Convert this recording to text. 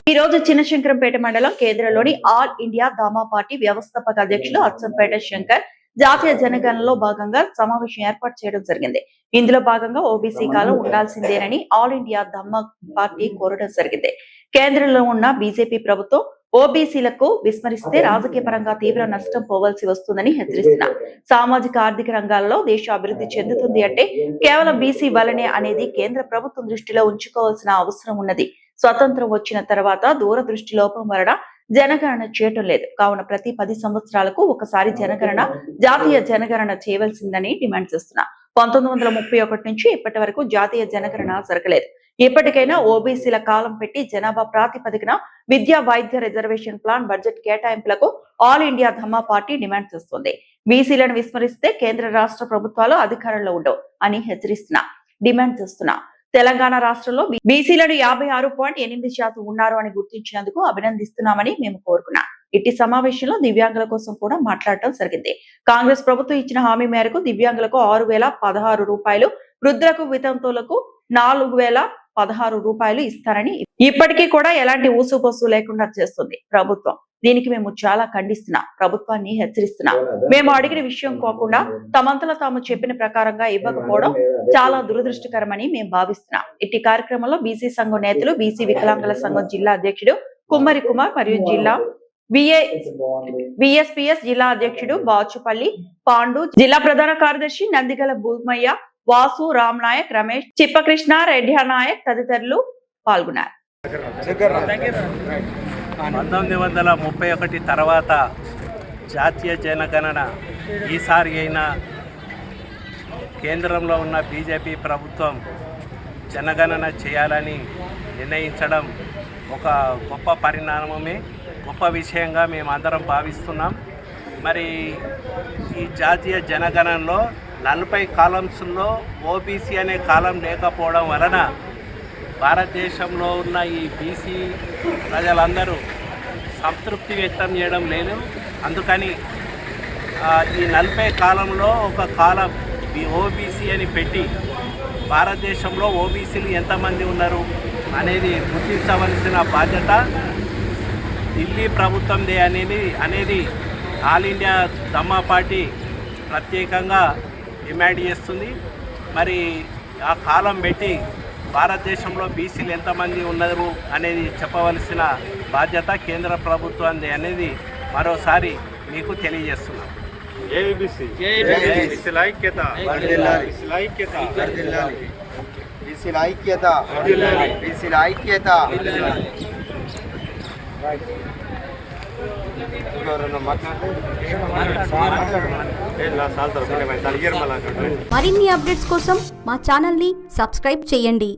ఈ రోజు చిన్నశంకరంపేట మండలం కేంద్రంలోని ఆల్ ఇండియా ధామా పార్టీ వ్యవస్థాపక అధ్యక్షులు అచ్చంపేట శంకర్ జాతీయ జనగణనలో భాగంగా సమావేశం ఏర్పాటు చేయడం జరిగింది. ఇందులో భాగంగా ఓబీసీ కాలం ఉండాల్సిందేనని ఆల్ ఇండియా ధామా పార్టీ కోరడం జరిగింది. కేంద్రంలో ఉన్న బీజేపీ ప్రభుత్వం ఓబీసీలకు విస్మరిస్తే రాజకీయ పరంగా తీవ్ర నష్టం పోవాల్సి వస్తుందని హెచ్చరిస్తున్నారు. సామాజిక ఆర్థిక రంగాల్లో దేశ అభివృద్ధి చెందుతుంది అంటే కేవలం బీసీ వల్లనే అనేది కేంద్ర ప్రభుత్వం దృష్టిలో ఉంచుకోవాల్సిన అవసరం ఉన్నది. స్వతంత్రం వచ్చిన తర్వాత దూరదృష్టి లోపం వలన జనగణన చేయటం లేదు. కావున ప్రతి 10 సంవత్సరాలకు ఒకసారి జాతీయ జనగణన చేయవలసిందని డిమాండ్ చేస్తున్నా. 1931 నుంచి ఇప్పటి వరకు జాతీయ జనగణన జరగలేదు. ఇప్పటికైనా ఓబీసీల కాలం పెట్టి జనాభా ప్రాతిపదికన విద్యా వైద్య రిజర్వేషన్ ప్లాన్ బడ్జెట్ కేటాయింపులకు ఆల్ ఇండియా ధమ్మా పార్టీ డిమాండ్ చేస్తోంది. బీసీలను విస్మరిస్తే కేంద్ర రాష్ట్ర ప్రభుత్వాలు అధికారంలో ఉండవు అని డిమాండ్ చేస్తున్నా. తెలంగాణ రాష్ట్రంలో బీసీలను 56.8% ఉన్నారు అని గుర్తించినందుకు అభినందిస్తున్నామని మేము కోరుకున్నాం. ఇట్టి సమావేశంలో దివ్యాంగుల కోసం కూడా మాట్లాడటం జరిగింది. కాంగ్రెస్ ప్రభుత్వం ఇచ్చిన హామీ మేరకు దివ్యాంగులకు 6,016 రూపాయలు, వృద్ధులకు వితంతువులకు 4,016 రూపాయలు ఇస్తారని ఇప్పటికీ కూడా ఎలాంటి ఊసుపోసు లేకుండా చేస్తుంది ప్రభుత్వం. దీనికి మేము చాలా ఖండిస్తున్నాం. ప్రభుత్వాన్ని హెచ్చరిస్తున్నాం. మేము అడిగిన విషయం కాకుండా తమంతలో తాము చెప్పిన ప్రకారంగా ఇవ్వకపోవడం చాలా దురదృష్టకరమని మేము భావిస్తున్నాం. ఇట్టి కార్యక్రమంలో బీసీ సంఘం నేతలు, బీసీ వికలాంగుల సంఘం జిల్లా అధ్యక్షుడు కుమ్మరి కుమార్ మరియు జిల్లా విఎస్పీఎస్ జిల్లా అధ్యక్షుడు బాచుపల్లి పాండు, జిల్లా ప్రధాన కార్యదర్శి నందిగల భూమయ్య, వాసు, రామ్ నాయక్, రమేష్, చిప్పకృష్ణ, రెడ్డి నాయక్ తదితరులు పాల్గొన్నారు. 1931 తర్వాత జాతీయ జనగణన ఈసారి అయినా కేంద్రంలో ఉన్న బీజేపీ ప్రభుత్వం జనగణన చేయాలని నిర్ణయించడం ఒక గొప్ప పరిణామమే, గొప్ప విషయంగా మేము అందరం భావిస్తున్నాం. మరి ఈ జాతీయ జనగణనలో 40 కాలమ్స్లో ఓబీసీ అనే కాలం లేకపోవడం వలన భారతదేశంలో ఉన్న ఈ బీసీ ప్రజలందరూ సంతృప్తి వ్యక్తం చేయడం లేదు. అందుకని ఈ 40 కాలంలో ఒక కాలం ఓబీసీ అని పెట్టి భారతదేశంలో ఓబీసీలు ఎంతమంది ఉన్నారు అనేది గుర్తించవలసిన బాధ్యత ఢిల్లీ ప్రభుత్వందే అనేది ఆల్ ఇండియా ధమ్మా పార్టీ ప్రత్యేకంగా డిమాండ్ చేస్తుంది. మరి ఆ కాలం పెట్టి భారతదేశంలో బీసీలు ఎంతమంది ఉన్నారు అనేది చెప్పవలసిన బాధ్యత కేంద్ర ప్రభుత్వంది అనేది మరోసారి మీకు తెలియజేస్తున్నాం. మరిన్ని అప్డేట్స్ కోసం మా ఛానల్ని సబ్స్క్రైబ్ చేయండి.